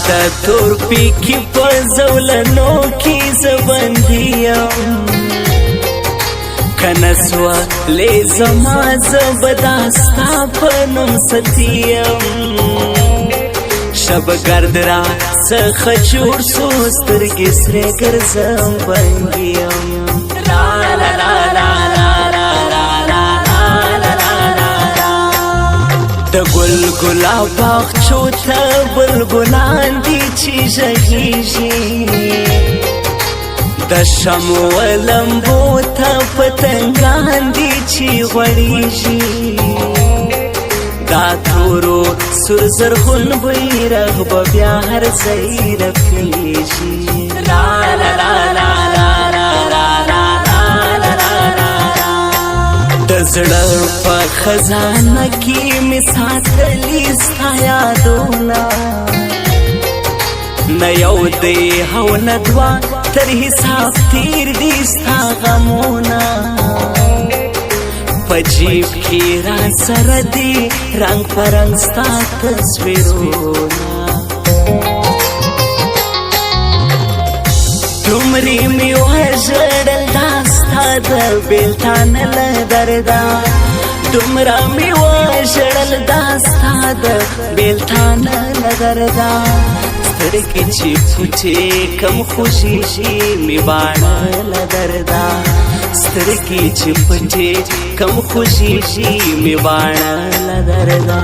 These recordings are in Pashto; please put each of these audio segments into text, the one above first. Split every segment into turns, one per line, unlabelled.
د تور پیکی په زولنو کې زبندیم کنسوا لې زما زبداستا په نوم ستیم شب گرد را څخه جوړ سو سترګې سرې ګرځم بنګیم لا لا لا لا د ګل ګلاب باغچو ته بلبلان دي چې ژغېږي د شمو لمبو ته پتنګان دي چې غوړېږي دا تورو سور زرغون بیرغ به بیا هر ځای رپېږي لا لا لا لا د زړه په خزانه کې مې ساتلي ستا یادونه نه یو دی او نه دوه تر حساب تیر دي ستا غمونه په جیب کې را سره دي رنګ په رنګ ستا تصویرونه دومرې مې وژړل دا ستا د بېلتان له درده دومره مې وژړل دا ستا د بېلتان له درده سترګې چې پټې کم خوشېږي مې باڼه له درده سترګې چې پټې کم خوشېږي مې باڼه له درده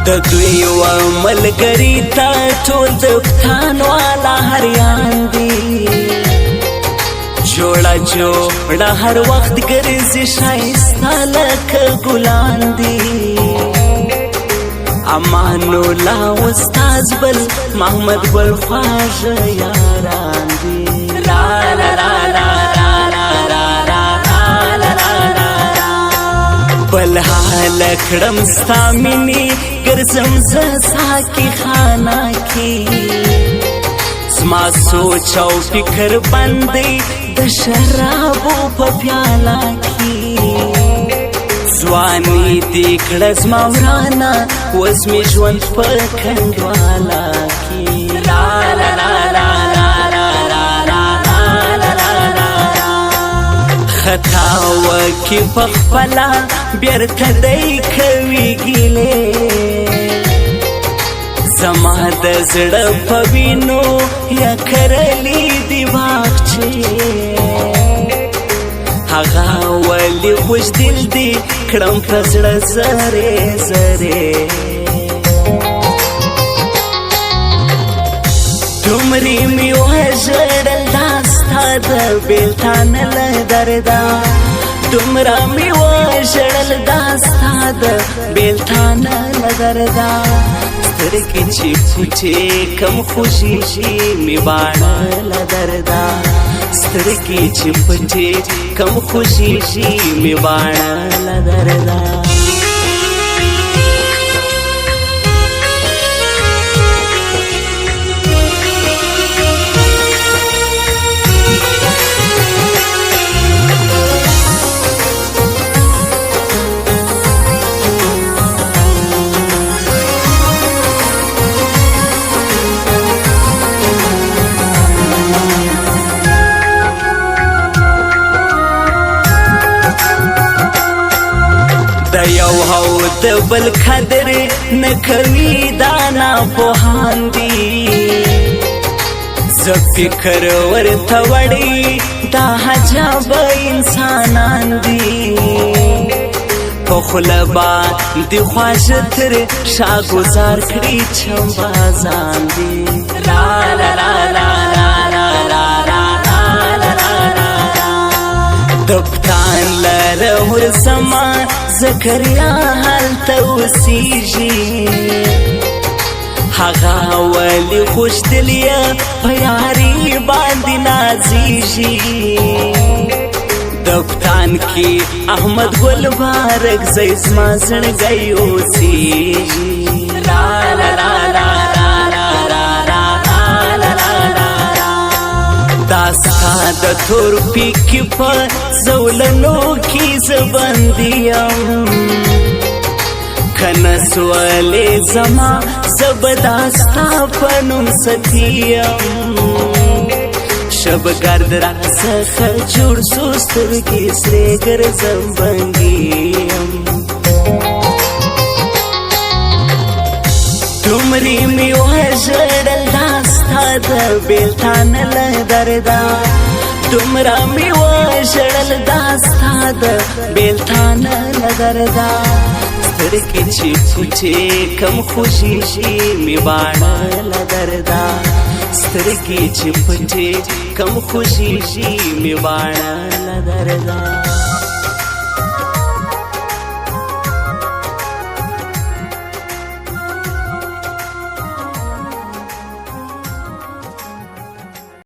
د دوی و ملګری ته ټول د پښتان والا هریان دي جوړه جوړه هر وخت ګرځي ښایسته لکه ګلان دي امان الله استاذ بل محمد بل خواږه یاران دي لا لا لا لا بل حال کړم ستا مینې ګرځم زه ساقي خانه کې زما سوچ او فکر باندې د شرابو په پیاله کې ځواني دې کړه زما ورانه اوس مې ژوند په کنډواله کې لا لا لا لا خطا وکي پخپلا بیرته دی کوي ګیلې زما د زړه په وینو یا کرلی دی باغچې هغه ولې خوشدل دی کړم په زړه زرې زرې دومرې مې وژړل دا ستا د بېلتان له درده دومره مې وژړل دا ستا د بېلتان له درده سترګې چې پټې کم خوشېږي مې باڼه له درده سترګې چې پټې کم خوشېږي مې باڼه له درده د یو هو د بل قدر نه کوي دا ناپوهان دي زه فکر ورته وړی دا عجب انسانان دي په خوله باندې خواږه تر شا ګزار کړي چمبازان دي لا لا لا لا د پښتان لره ورسمه زکریا هلته اوسېږي هغه ولی خوش دلیا پیاری باندې نازیږي دفتان کی احمد گل بارک زیز ما زړګی اوسیږي لا لا لا لا داستا د تور پیک په زولنو کی زبندیم کنسوالې زما زبداستا پنوم ستیم شب گرد را څخه جوړ سو سترګې سرې ګرځم بنګیم دومرې مې وژړل داستا د بیلتان له دردا دومره مې وژړل داستا د بیلتان له دردا سترګې چې پټې کم خوشیږي مې باڼه له دردا سترګې چې پټې کم خوشیږي مې باڼه له دردا